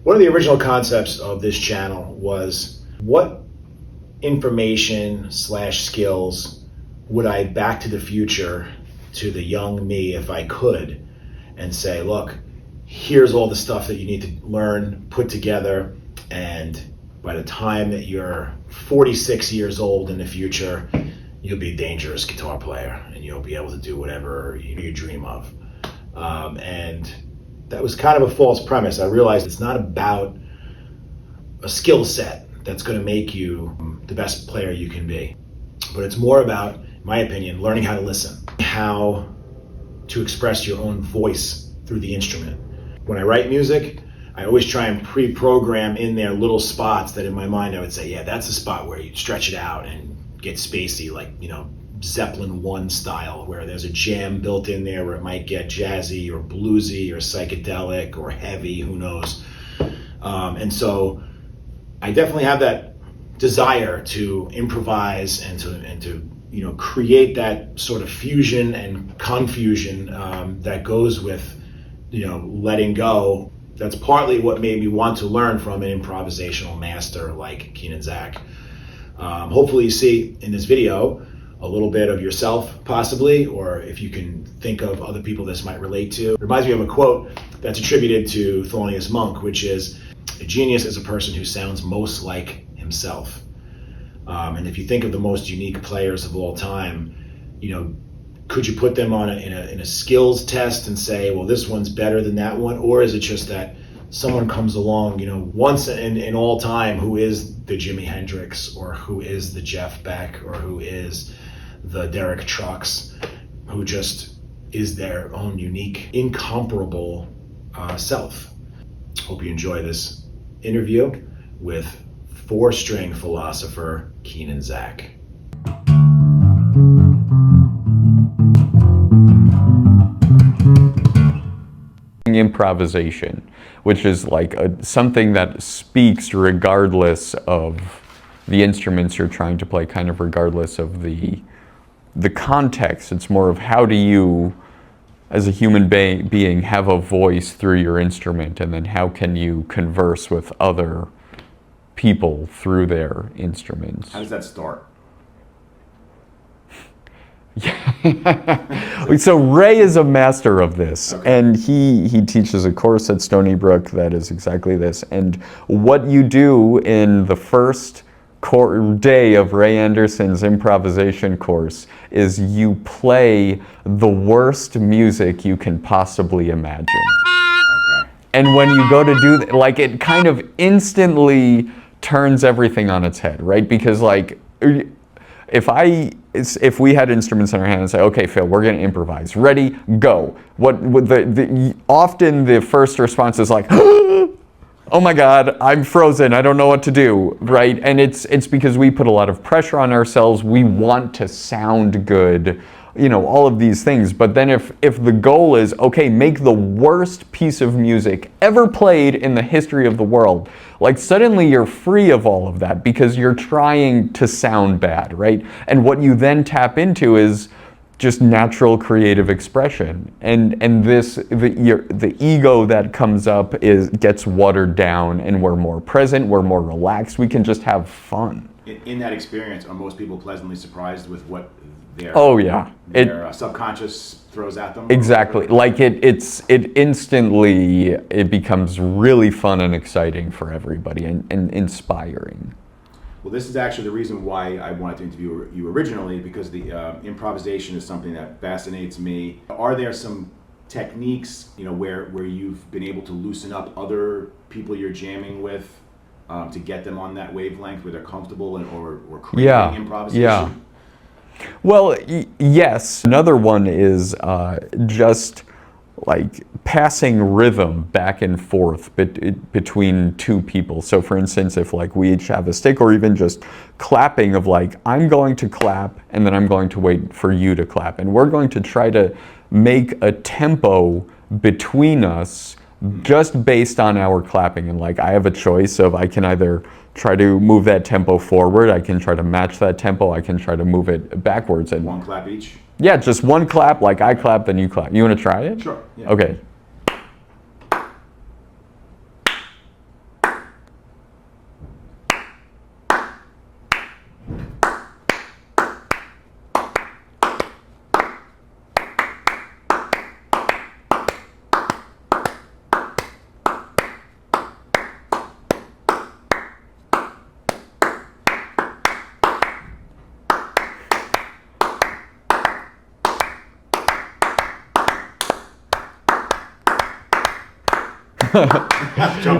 One of the original concepts of this channel was what information / skills would I back to the future to the young me if I could, and say, look, here's all the stuff that you need to learn, put together, and by the time that you're 46 years old in the future, you'll be a dangerous guitar player and you'll be able to do whatever you dream of. And that was kind of a false premise. I realized it's not about a skill set that's going to make you the best player you can be, but it's more about, in my opinion, learning how to listen, how to express your own voice through the instrument. When I write music, I always try and pre-program in there little spots that in my mind I would say, yeah, that's a spot where you stretch it out and get spacey, like, Zeppelin 1 style, where there's a jam built in there where it might get jazzy or bluesy or psychedelic or heavy, who knows. And so I definitely have that desire to improvise and to create that sort of fusion and confusion that goes with letting go. That's partly what made me want to learn from an improvisational master like Keenan Zach. Hopefully you see in this video a little bit of yourself, possibly, or if you can think of other people this might relate to. It reminds me of a quote that's attributed to Thelonious Monk, which is, a genius is a person who sounds most like himself. And if you think of the most unique players of all time, could you put them on in a skills test and say, well, this one's better than that one? Or is it just that someone comes along, once in all time, who is the Jimi Hendrix, or who is the Jeff Beck, or who is the Derek Trucks, who just is their own unique, incomparable self. Hope you enjoy this interview with 4-string philosopher Keenan Zach. Improvisation, which is like something that speaks regardless of the instruments you're trying to play, kind of regardless of the context. It's more of how do you, as a human being, have a voice through your instrument, and then how can you converse with other people through their instruments. How does that start? So Ray is a master of this, okay. And he teaches a course at Stony Brook that is exactly this. And what you do in the first day of Ray Anderson's improvisation course is you play the worst music you can possibly imagine. Okay. And when you go to do that, like, it kind of instantly turns everything on its head, right? Because like, if we had instruments in our hand and say, okay, Phil, we're gonna improvise. Ready, go. Often the first response is like, oh my God, I'm frozen, I don't know what to do, right? And it's because we put a lot of pressure on ourselves. We want to sound good, all of these things. But then if the goal is, okay, make the worst piece of music ever played in the history of the world, like, suddenly you're free of all of that because you're trying to sound bad, right? And what you then tap into is just natural creative expression, and the ego that comes up gets watered down, and we're more present, we're more relaxed, we can just have fun. In that experience, are most people pleasantly surprised with what their subconscious throws at them? Exactly. Like it instantly, it becomes really fun and exciting for everybody, and inspiring. Well, this is actually the reason why I wanted to interview you originally, because the improvisation is something that fascinates me. Are there some techniques, where you've been able to loosen up other people you're jamming with to get them on that wavelength where they're comfortable or creating improvisation? Yeah. Well, yes. Another one is just like passing rhythm back and forth between two people. So for instance, if like we each have a stick, or even just clapping of like, I'm going to clap and then I'm going to wait for you to clap. And we're going to try to make a tempo between us just based on our clapping. And like, I have a choice of, I can either try to move that tempo forward, I can try to match that tempo, I can try to move it backwards. And one clap each? Yeah, just one clap, like I clap, then you clap. You want to try it? Sure. Yeah. Okay.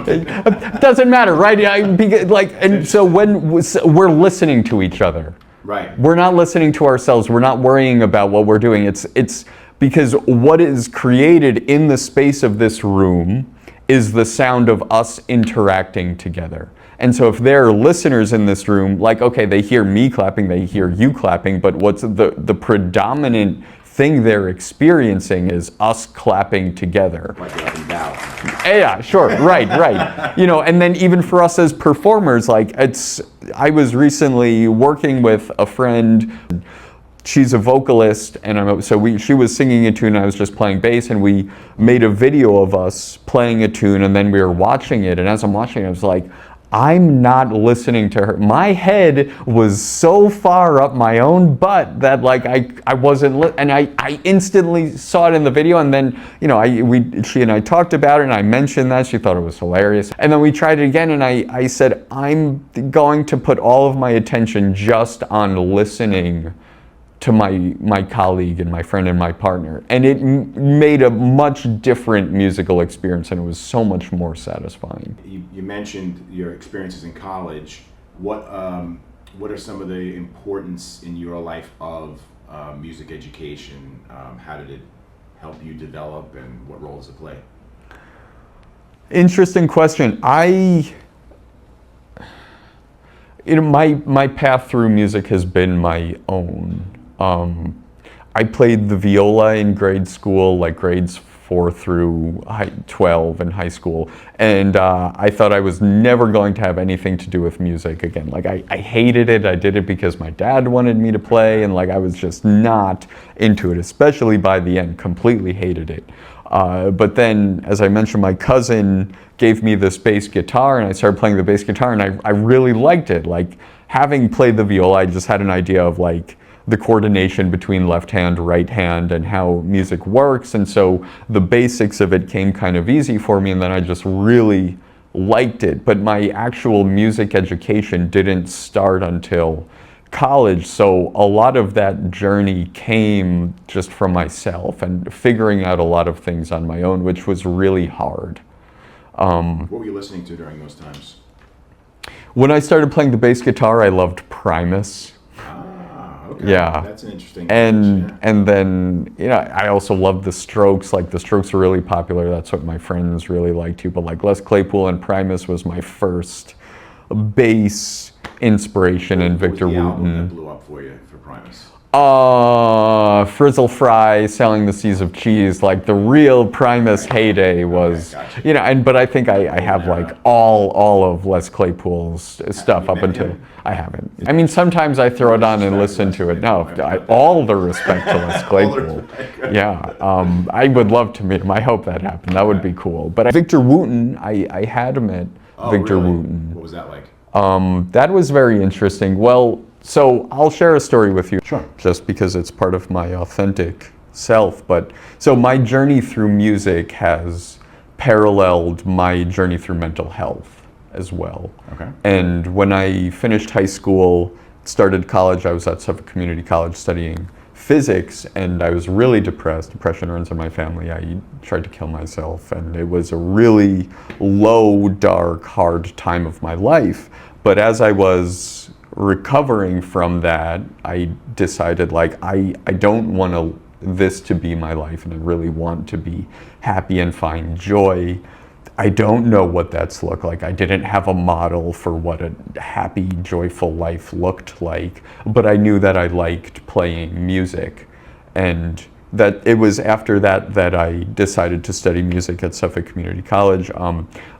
It doesn't matter, right? And so when we're listening to each other, right? We're not listening to ourselves. We're not worrying about what we're doing. It's because what is created in the space of this room is the sound of us interacting together. And so if there are listeners in this room, like, okay, they hear me clapping, they hear you clapping, but what's the predominant thing they're experiencing is us clapping together. Like up and down. Yeah, sure, right. And then even for us as performers, I was recently working with a friend. She's a vocalist, and she was singing a tune, and I was just playing bass, and we made a video of us playing a tune, and then we were watching it, and as I'm watching it, I was like, I'm not listening to her. My head was so far up my own butt that I wasn't, and I instantly saw it in the video, and then, she and I talked about it, and I mentioned that. She thought it was hilarious. And then we tried it again, and I said, I'm going to put all of my attention just on listening to my colleague and my friend and my partner. And it made a much different musical experience, and it was so much more satisfying. You mentioned your experiences in college. What are some of the importance in your life of music education? How did it help you develop, and what role does it play? Interesting question. My path through music has been my own. I played the viola in grade school, like grades 4 through 12 in high school, and I thought I was never going to have anything to do with music again. I hated it. I did it because my dad wanted me to play, and I was just not into it, especially by the end, completely hated it. But then, as I mentioned, my cousin gave me this bass guitar, and I started playing the bass guitar, and I really liked it. Having played the viola, I just had an idea of the coordination between left hand, right hand, and how music works. And so the basics of it came kind of easy for me, and then I just really liked it. But my actual music education didn't start until college, so a lot of that journey came just from myself and figuring out a lot of things on my own, which was really hard. What were you listening to during those times? When I started playing the bass guitar, I loved Primus. Okay. Yeah, that's an interesting. And then I also loved the Strokes. The Strokes were really popular. That's what my friends really liked too. But Les Claypool and Primus was my first bass inspiration, and Victor Wooten. What was the album Wooten. that blew up for you for Primus? Frizzle Fry, Sailing the Seas of Cheese. The real Primus heyday was, Okay, gotcha. but I think I have all of Les Claypool's stuff up until. I haven't. I mean, sometimes I throw it on and listen to it. No, all the respect to Les Claypool. Yeah, I would love to meet him. I hope that happened. That would be cool. But Victor Wooten, I had met Victor really? Wooten. What was that like? That was very interesting. Well, so I'll share a story with you. Sure. Just because it's part of my authentic self. But so my journey through music has paralleled my journey through mental health as well. Okay. And when I finished high school, started college, I was at Suffolk Community College studying physics, and I was really depressed. Depression runs in my family. I tried to kill myself, and it was a really low, dark, hard time of my life. But as I was recovering from that, I decided I don't want this to be my life, and I really want to be happy and find joy. I don't know what that's looked like. I didn't have a model for what a happy, joyful life looked like, but I knew that I liked playing music. And that it was after that I decided to study music at Suffolk Community College.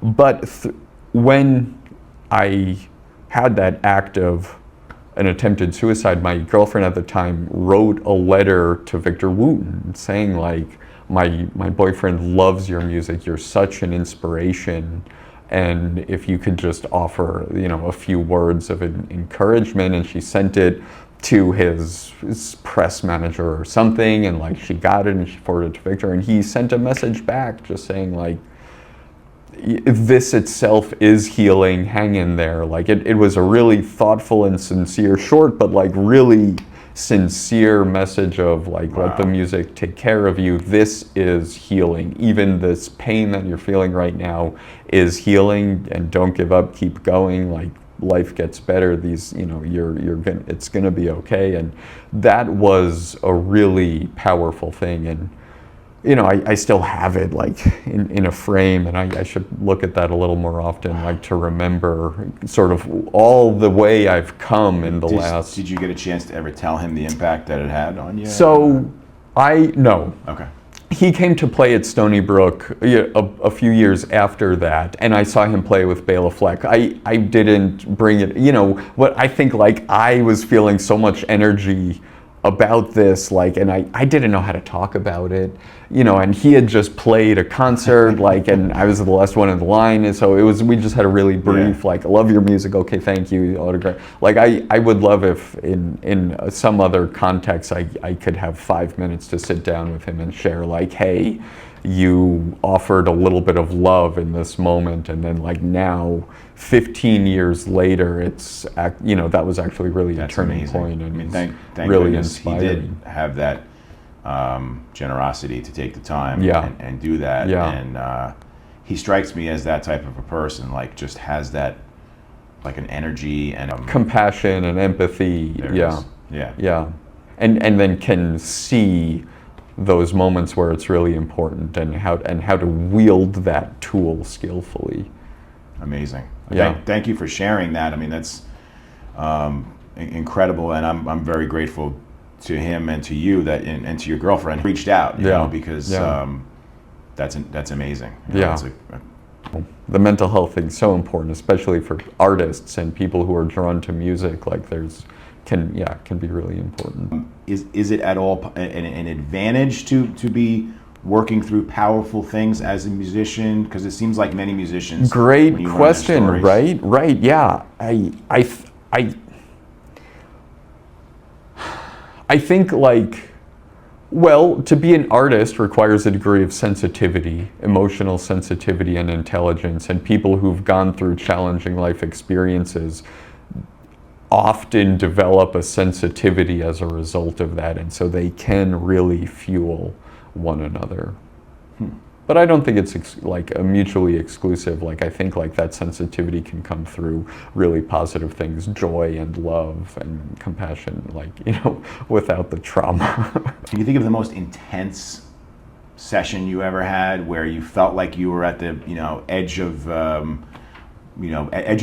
But when I had that act of an attempted suicide, my girlfriend at the time wrote a letter to Victor Wooten saying my boyfriend loves your music, you're such an inspiration, and if you could just offer a few words of encouragement. And she sent it to his press manager or something, and she got it and she forwarded it to Victor, and he sent a message back just saying this itself is healing, hang in there. It was a really thoughtful and sincere short, but really sincere message of like, let the music take care of you. This is healing. Even this pain that you're feeling right now is healing, and don't give up, keep going. Like, life gets better. These, you know, it's gonna be okay. And that was a really powerful thing. And you know, I still have it like in a frame, and I should look at that a little more often, like to remember sort of all the way I've come in the last. Did you get a chance to ever tell him the impact that it had on you? So, no. Okay. He came to play at Stony Brook a few years after that, and I saw him play with Bela Fleck. I didn't bring it, you know, what I think, like, I was feeling so much energy about this, like, and I didn't know how to talk about it, you know, and he had just played a concert, like, and I was the last one in the line, and so we just had a really brief, like, I love your music, okay, thank you, autograph. Like, I would love if in some other context I could have 5 minutes to sit down with him and share, like, hey, you offered a little bit of love in this moment, and then, like, now 15 years later, it's, you know, that was actually really a turning point, and I mean, thank really goodness inspiring. he did have that generosity to take the time and do that. Yeah. And he strikes me as that type of a person, like, just has that, like, an energy and compassion and empathy. Yeah. And then can see those moments where it's really important, and how to wield that tool skillfully. Amazing. Yeah. Thank you for sharing that. I mean, that's incredible, and I'm very grateful to him and to you and to your girlfriend reached out. You know, because that's amazing. You know, the mental health thing is so important, especially for artists and people who are drawn to music. Like, can be really important. Is it at all an advantage to be working through powerful things as a musician? Because it seems like many musicians. Great question, right, yeah. I think, like, well, to be an artist requires a degree of sensitivity, emotional sensitivity and intelligence, and people who've gone through challenging life experiences often develop a sensitivity as a result of that, and so they can really fuel one another. But I don't think it's like a mutually exclusive. Like, I think, like, that sensitivity can come through really positive things, joy and love and compassion, like, you know, without the trauma. Can you think of the most intense session you ever had, where you felt like you were at the, you know, edge of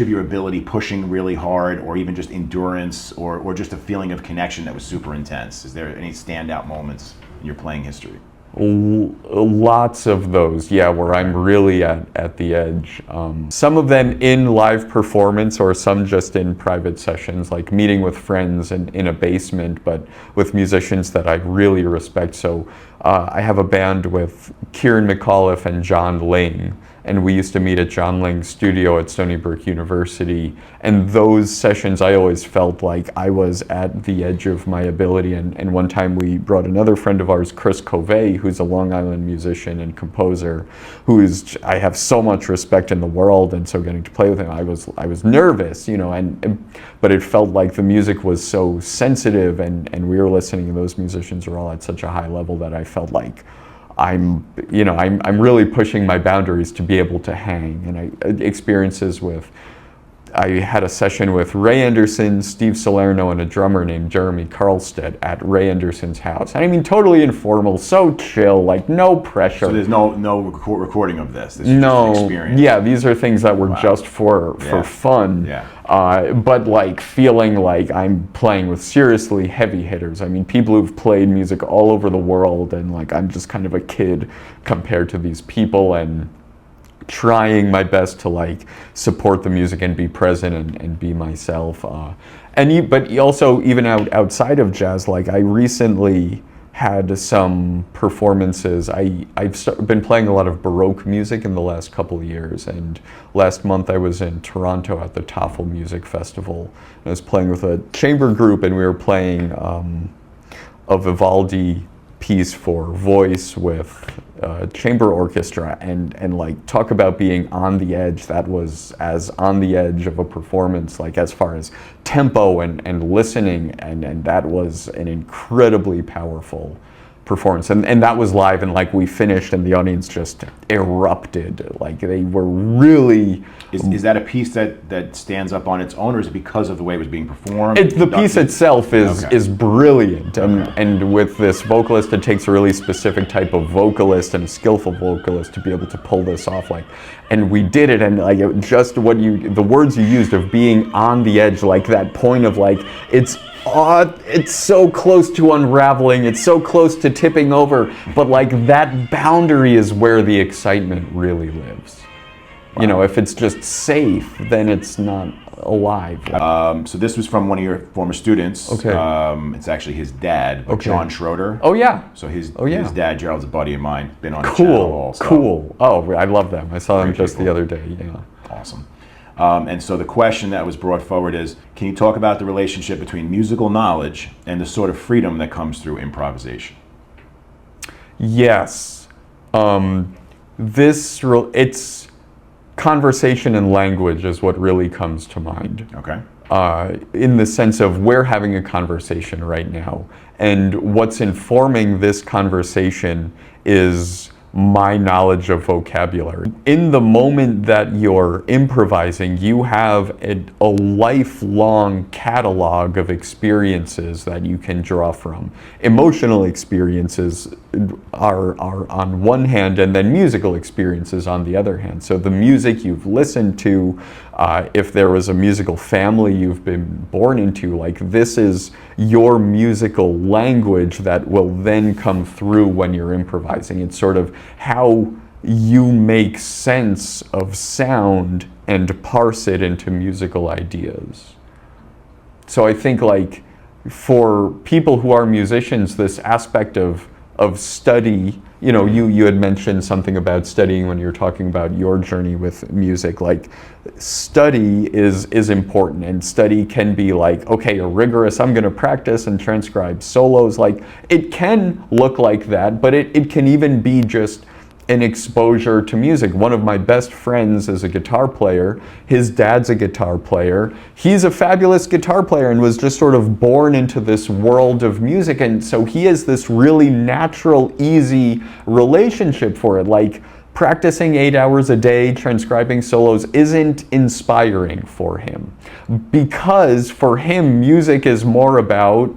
your ability, pushing really hard, or even just endurance, or just a feeling of connection that was super intense? Is there any standout moments in your playing history? Lots of those, yeah, where I'm really at the edge. Some of them in live performance, or some just in private sessions, like meeting with friends in a basement, but with musicians that I really respect. So I have a band with Kieran McAuliffe and John Ling, and we used to meet at John Ling's studio at Stony Brook University. And those sessions, I always felt like I was at the edge of my ability. And one time we brought another friend of ours, Chris Covais, who's a Long Island musician and composer, I have so much respect in the world. And so getting to play with him, I was nervous, you know, but it felt like the music was so sensitive, and we were listening, and those musicians are all at such a high level that I felt like I'm really pushing my boundaries to be able to hang. And I had a session with Ray Anderson, Steve Salerno, and a drummer named Jeremy Carlstedt at Ray Anderson's house. I mean, totally informal, so chill, like, no pressure. So there's no recording of this? This is no, just an experience. Yeah, these are things that were just for fun. Yeah. But, like, feeling like I'm playing with seriously heavy hitters. I mean, people who've played music all over the world, and, like, I'm just kind of a kid compared to these people, and trying my best to, like, support the music and be present and be myself. But also, even outside of jazz, like, I recently had some performances. I've been playing a lot of Baroque music in the last couple of years, and last month I was in Toronto at the Tafelmusik Festival. I was playing with a chamber group, and we were playing a Vivaldi piece for voice with chamber orchestra, and like talk about being on the edge. That was as on the edge of a performance, like as far as tempo and listening, and that was an incredibly powerful performance, and that was live, and like we finished and the audience just erupted, like they were really. Is that a piece that stands up on its own, or is it because of the way it was being performed? The piece itself is brilliant, and with this vocalist, it takes a really specific type of vocalist and a skillful vocalist to be able to pull this off, like, and we did it, and like just the words you used of being on the edge, like that point of like it's so close to unraveling, it's so close to tipping over, but like that boundary is where the excitement really lives. Wow. You know, if it's just safe, then it's not alive. So this was from one of your former students. Okay. It's actually his dad, okay. John Schroeder. Oh yeah. So his dad, Gerald's a buddy of mine, been on the cool. channel also. Cool. Oh, I love them. I saw them just the other day. Yeah. Awesome. And so the question that was brought forward is, can you talk about the relationship between musical knowledge and the sort of freedom that comes through improvisation? Yes. It's conversation and language is what really comes to mind. Okay. In the sense of we're having a conversation right now, and what's informing this conversation is my knowledge of vocabulary. In the moment that you're improvising, you have a lifelong catalog of experiences that you can draw from. Emotional experiences are on one hand, and then musical experiences on the other hand. So the music you've listened to, if there was a musical family you've been born into, like this is your musical language that will then come through when you're improvising. It's sort of how you make sense of sound and parse it into musical ideas. So I think like for people who are musicians, this aspect of study, you know, you had mentioned something about studying when you were talking about your journey with music. Like study is important, and study can be like, okay, a rigorous, I'm going to practice and transcribe solos. Like it can look like that, but it can even be just an exposure to music. One of my best friends is a guitar player. His dad's a guitar player. He's a fabulous guitar player and was just sort of born into this world of music. And so he has this really natural, easy relationship for it. Like practicing 8 hours a day, transcribing solos isn't inspiring for him. Because for him, music is more about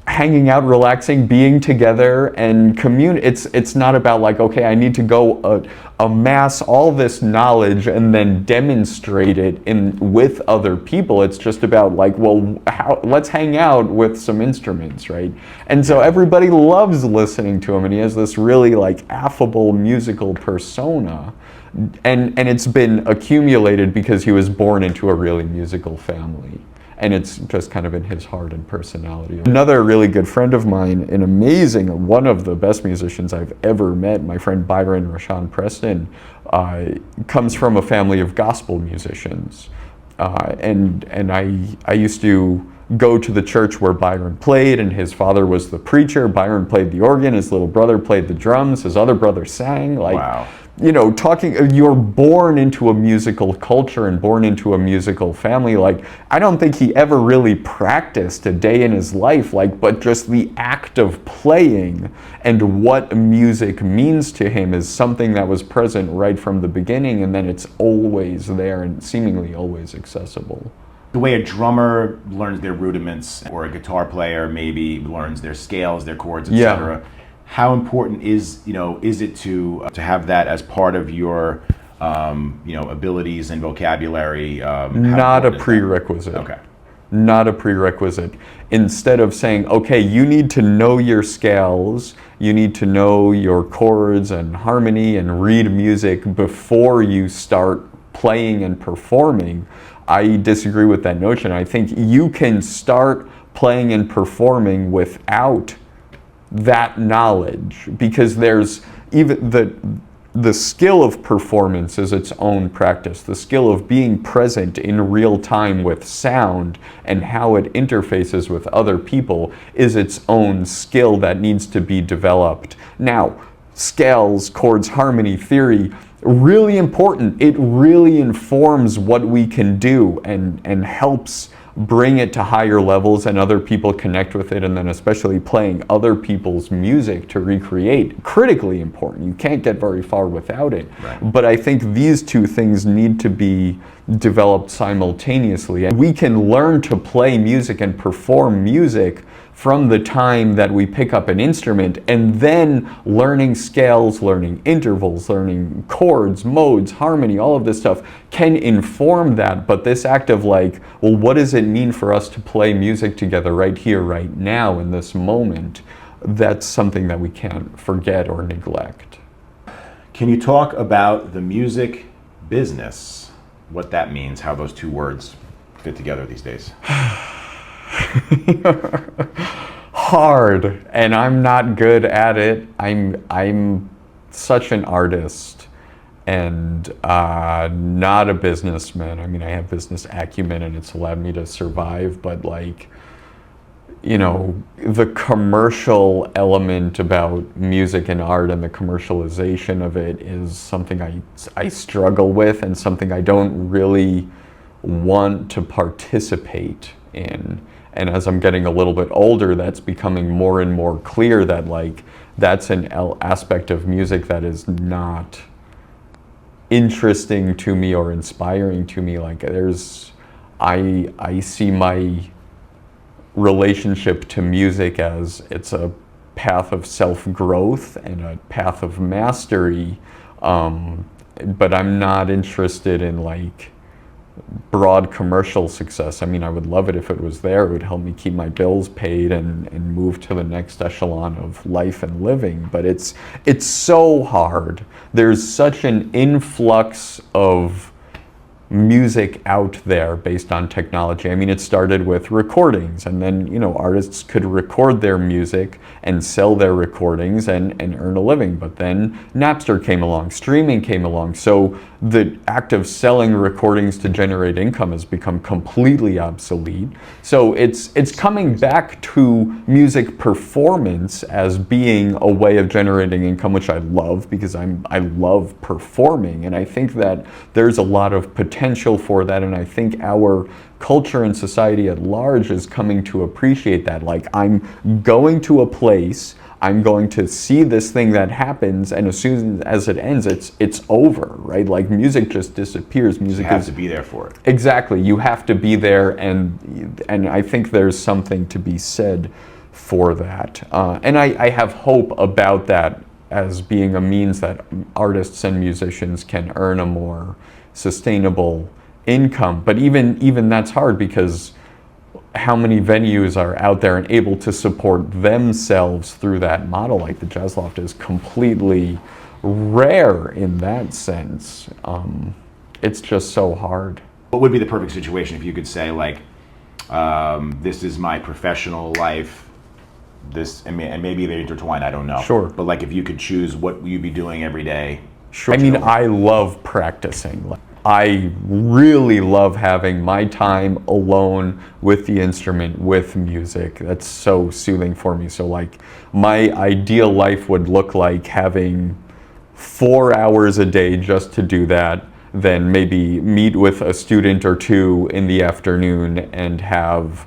hanging out, relaxing, being together, and it's not about like, okay, I need to go amass all this knowledge and then demonstrate it with other people. It's just about like, well, let's hang out with some instruments, right? And so everybody loves listening to him, and he has this really like affable musical persona. And it's been accumulated because he was born into a really musical family. And it's just kind of in his heart and personality. Another really good friend of mine, an amazing, one of the best musicians I've ever met, my friend Byron, Rashon, Preston, comes from a family of gospel musicians. And I used to go to the church where Byron played, and his father was the preacher. Byron played the organ, his little brother played the drums, his other brother sang. Like, wow. You know, you're born into a musical culture and born into a musical family. Like, I don't think he ever really practiced a day in his life, like, but just the act of playing and what music means to him is something that was present right from the beginning, and then it's always there and seemingly always accessible. The way a drummer learns their rudiments, or a guitar player maybe learns their scales, their chords, etc. Yeah. How important is it to have that as part of your abilities and vocabulary? Not a prerequisite. Okay. Not a prerequisite. Instead of saying, okay, you need to know your scales, you need to know your chords and harmony and read music before you start playing and performing, I disagree with that notion. I think you can start playing and performing without that knowledge, because there's even the skill of performance is its own practice. The skill of being present in real time with sound and how it interfaces with other people is its own skill that needs to be developed. Now, scales, chords, harmony, theory, really important. It really informs what we can do and helps bring it to higher levels, and other people connect with it, and then especially playing other people's music to recreate, critically important. You can't get very far without it. Right. But I think these two things need to be developed simultaneously. And we can learn to play music and perform music from the time that we pick up an instrument, and then learning scales, learning intervals, learning chords, modes, harmony, all of this stuff can inform that. But this act of like, well, what does it mean for us to play music together right here, right now, in this moment? That's something that we can't forget or neglect. Can you talk about the music business, what that means, how those two words fit together these days? Hard, and I'm not good at it. I'm such an artist and not a businessman. I mean, I have business acumen and it's allowed me to survive, but like, you know, the commercial element about music and art and the commercialization of it is something I struggle with, and something I don't really want to participate in. And as I'm getting a little bit older, that's becoming more and more clear that like that's an aspect of music that is not interesting to me or inspiring to me. Like I see my relationship to music as it's a path of self-growth and a path of mastery, but I'm not interested in like broad commercial success. I mean, I would love it if it was there. It would help me keep my bills paid and move to the next echelon of life and living. But it's so hard. There's such an influx of music out there based on technology. I mean, it started with recordings, and then, you know, artists could record their music and sell their recordings and earn a living. But then Napster came along, streaming came along. So the act of selling recordings to generate income has become completely obsolete. So it's coming back to music performance as being a way of generating income, which I love because I love performing, and I think that there's a lot of potential for that, and I think our culture and society at large is coming to appreciate that. Like, I'm going to a place, I'm going to see this thing that happens, and as soon as it ends, it's over, right? Like, music just disappears. Music You have to be there for it. Exactly. You have to be there, and I think there's something to be said for that. And I have hope about that as being a means that artists and musicians can earn a more sustainable income. But even that's hard, because how many venues are out there and able to support themselves through that model? Like the Jazz Loft is completely rare in that sense. It's just so hard. What would be the perfect situation if you could say, like, this is my professional life, and maybe they're intertwined, I don't know. Sure. But like, if you could choose what you'd be doing every day. Sure. I mean, I love practicing. I really love having my time alone with the instrument, with music. That's so soothing for me. So like, my ideal life would look like having 4 hours a day just to do that, then maybe meet with a student or two in the afternoon and have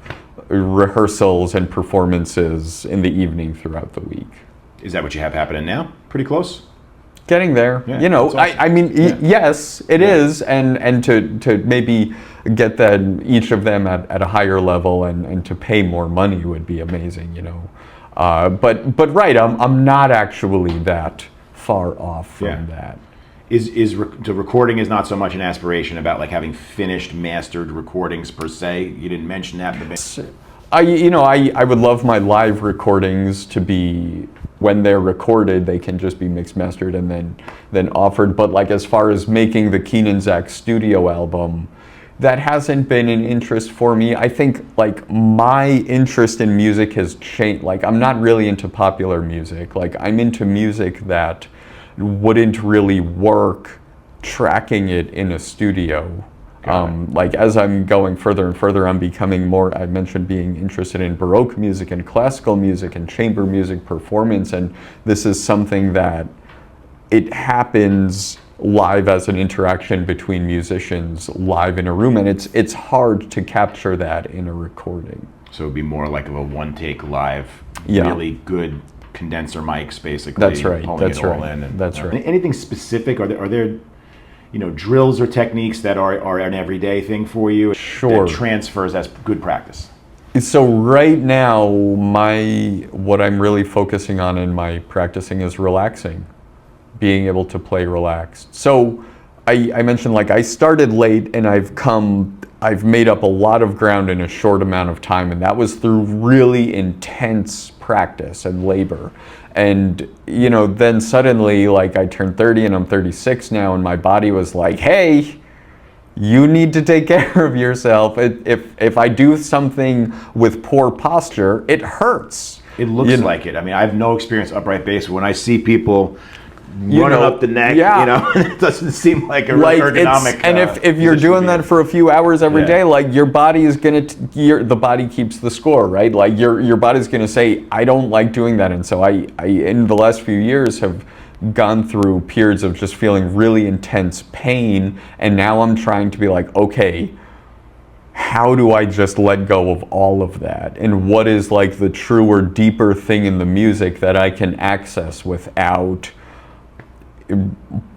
rehearsals and performances in the evening throughout the week. Is that what you have happening now? Pretty close? Getting there, yeah, you know. awesome. I mean, yes, it is, and to maybe get that each of them at a higher level and to pay more money would be amazing, you know. But right, I'm not actually that far off from that. The recording is not so much an aspiration about like having finished mastered recordings per se. You didn't mention that. I would love my live recordings to be, when they're recorded, they can just be mixed, mastered, and then offered. But like, as far as making the Keenan Zach studio album, that hasn't been an interest for me. I think like my interest in music has changed. Like, I'm not really into popular music. Like, I'm into music that wouldn't really work tracking it in a studio. Like as I'm going further and further, I'm becoming more, I mentioned being interested in Baroque music and classical music and chamber music performance, and this is something that it happens live as an interaction between musicians live in a room, and it's hard to capture that in a recording. So it'd be more like of a one-take live, Yeah. really good condenser mics, basically. That's right. Pulling That's it all right. in. And, That's right. Anything specific? Are there drills or techniques that are an everyday thing for you? Sure. That transfers as good practice. So right now, what I'm really focusing on in my practicing is relaxing, being able to play relaxed. So I mentioned, like, I started late and I've made up a lot of ground in a short amount of time, and that was through really intense practice and labor. And, then suddenly, like, I turned 30 and I'm 36 now, and my body was like, hey, you need to take care of yourself. If I do something with poor posture, it hurts. It looks like it. I mean, I have no experience upright bass, but when I see people running up the neck, it doesn't seem like a ergonomic. And if you're doing that for a few hours every day, like, your body is the body keeps the score, right? Like, your body's gonna say, I don't like doing that. And so I in the last few years have gone through periods of just feeling really intense pain, and now I'm trying to be like, okay, how do I just let go of all of that? And what is, like, the truer, deeper thing in the music that I can access without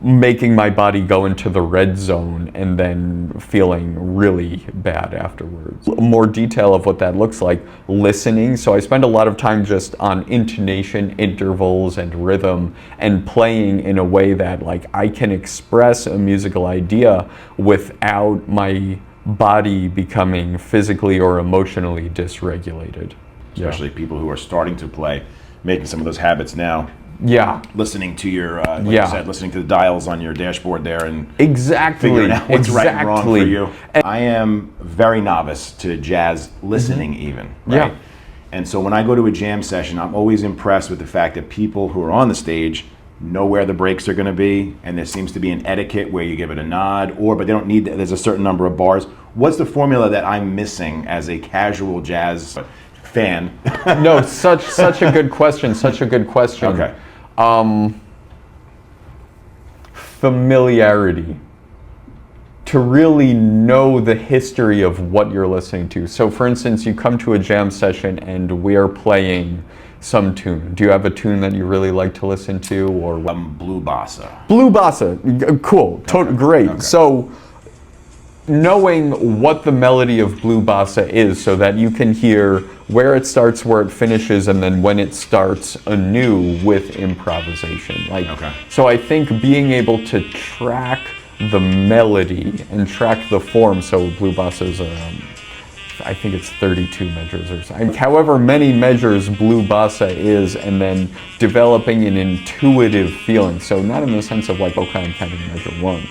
making my body go into the red zone and then feeling really bad afterwards. More detail of what that looks like: listening. So I spend a lot of time just on intonation, intervals, and rhythm, and playing in a way that, like, I can express a musical idea without my body becoming physically or emotionally dysregulated. Especially people who are starting to play, making some of those habits now. Yeah. Listening to your, you said, listening to the dials on your dashboard there and figuring out what's right and wrong for you. I am very novice to jazz listening even, right? Yeah. And so when I go to a jam session, I'm always impressed with the fact that people who are on the stage know where the breaks are going to be, and there seems to be an etiquette where you give it a nod, but they don't need, there's a certain number of bars. What's the formula that I'm missing as a casual jazz fan? No, such a good question, such a good question. Okay. Familiarity. To really know the history of what you're listening to. So for instance, you come to a jam session and we're playing some tune. Do you have a tune that you really like to listen to? Or Blue Bossa. Blue Bossa, cool, great. Okay. So knowing what the melody of Blue Bossa is so that you can hear where it starts, where it finishes, and then when it starts anew with improvisation. So I think being able to track the melody and track the form. So Blue Bossa is I think it's 32 measures or something. However many measures Blue Bossa is, and then developing an intuitive feeling. So not in the sense of, like, okay, I'm counting measure 1,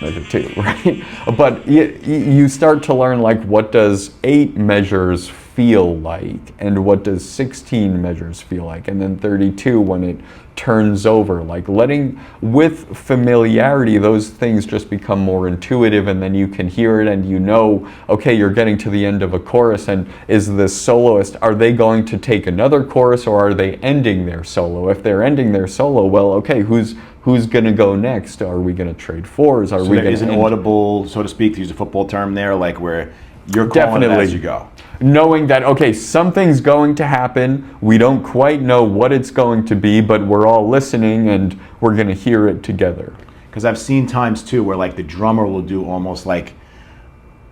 measure 2, right? But you start to learn, like, what does 8 measures feel like, and what does 16 measures feel like, and then 32 when it turns over. Like, with familiarity, those things just become more intuitive, and then you can hear it and okay, you're getting to the end of a chorus, and is the soloist, are they going to take another chorus, or are they ending their solo? If they're ending their solo, well, okay, who's going to go next? Are we going to trade fours? Are we going to is an audible, so to speak, to use a football term there, like where you're calling it as you go? Knowing that, okay, something's going to happen, we don't quite know what it's going to be, but we're all listening and we're going to hear it together. Because I've seen times too where, like, the drummer will do almost like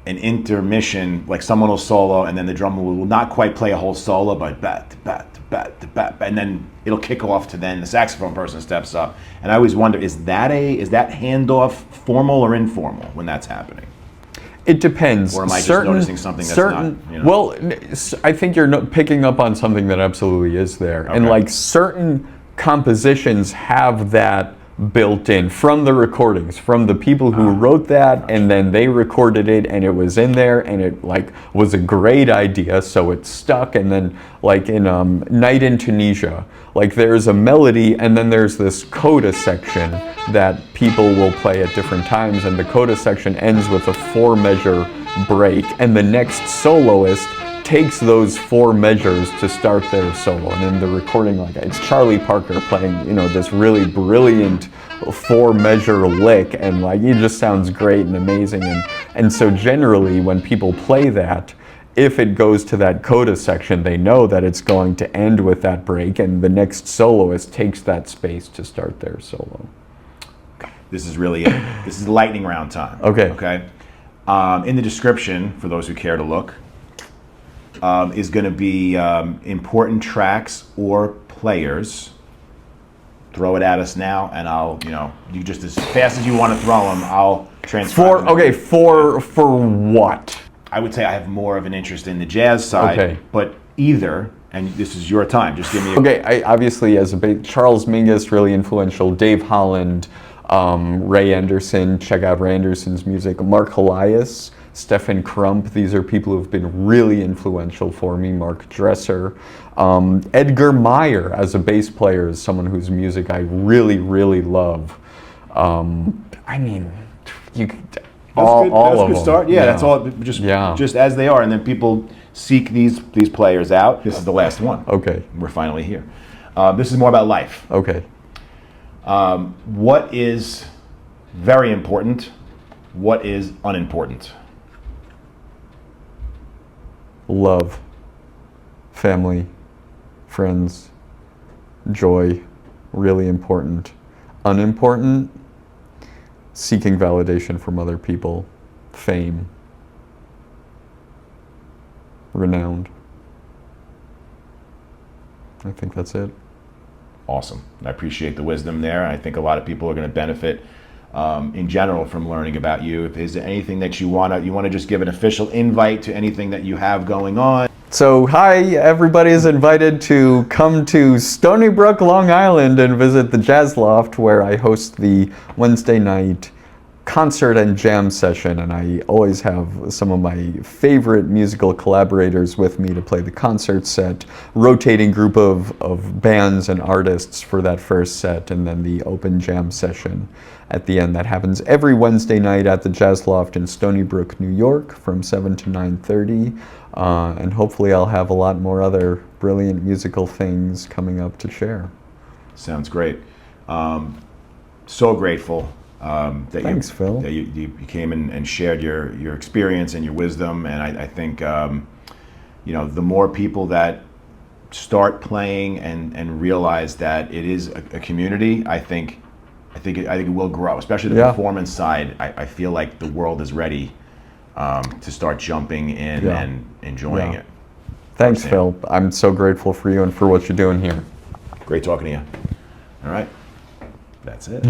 an intermission, like someone will solo and then the drummer will not quite play a whole solo, but bat, and then it'll kick off to then the saxophone person steps up. And I always wonder, is that handoff formal or informal when that's happening? It depends. Or am I just noticing something that's not? Well, I think you're picking up on something that absolutely is there. Okay. And, like, certain compositions have that built in from the recordings, from the people who wrote that, and then they recorded it, and it was in there, and it like was a great idea, so it stuck. And then like in Night in Tunisia, like there's a melody, and then there's this coda section that people will play at different times, and the coda section ends with a 4-measure break, and the next soloist takes those 4 measures to start their solo. And in the recording, like it's Charlie Parker playing, you know, this really brilliant 4-measure lick, and like it just sounds great and amazing. And so generally when people play that, if it goes to that coda section, they know that it's going to end with that break, and the next soloist takes that space to start their solo. This is really it. This is lightning round time. Okay. Okay. In the description, for those who care to look, is going to be important tracks or players. Throw it at us now, and I'll, you know, you just as fast as you want to throw them, I'll transcribe them. For what? I would say I have more of an interest in the jazz side, but either, and this is your time, just give me I obviously, as a Charles Mingus, really influential, Dave Holland, Ray Anderson, check out Ray Anderson's music, Mark Helias, Stephan Crump, these are people who've been really influential for me, Mark Dresser. Edgar Meyer as a bass player is someone whose music I really, really love. I mean, you could, all that's of a good them. start. Yeah, that's all. Just as they are, and then people seek these players out. This is the last one. Okay. We're finally here. This is more about life. Okay. What is very important? What is unimportant? Love, family, friends, joy, really important. Unimportant, seeking validation from other people, fame, renowned. I think that's it. Awesome. I appreciate the wisdom there. I think a lot of people are going to benefit in general from learning about you. If there's anything that you want to just give an official invite to anything that you have going on. So hi, everybody is invited to come to Stony Brook, Long Island and visit the Jazz Loft, where I host the Wednesday night concert and jam session, and I always have some of my favorite musical collaborators with me to play the concert set, rotating group of bands and artists for that first set, and then the open jam session at the end. That happens every Wednesday night at the Jazz Loft in Stony Brook, New York from 7 to 9:30, and hopefully I'll have a lot more other brilliant musical things coming up to share. Sounds great. So grateful. Thanks, Phil. That you came and shared your experience and your wisdom, and I think you know, the more people that start playing and realize that it is a community, I think it will grow, especially the performance side. I feel like the world is ready to start jumping in and enjoying it. Thanks, Phil. I'm so grateful for you and for what you're doing here. Great talking to you. All right, that's it.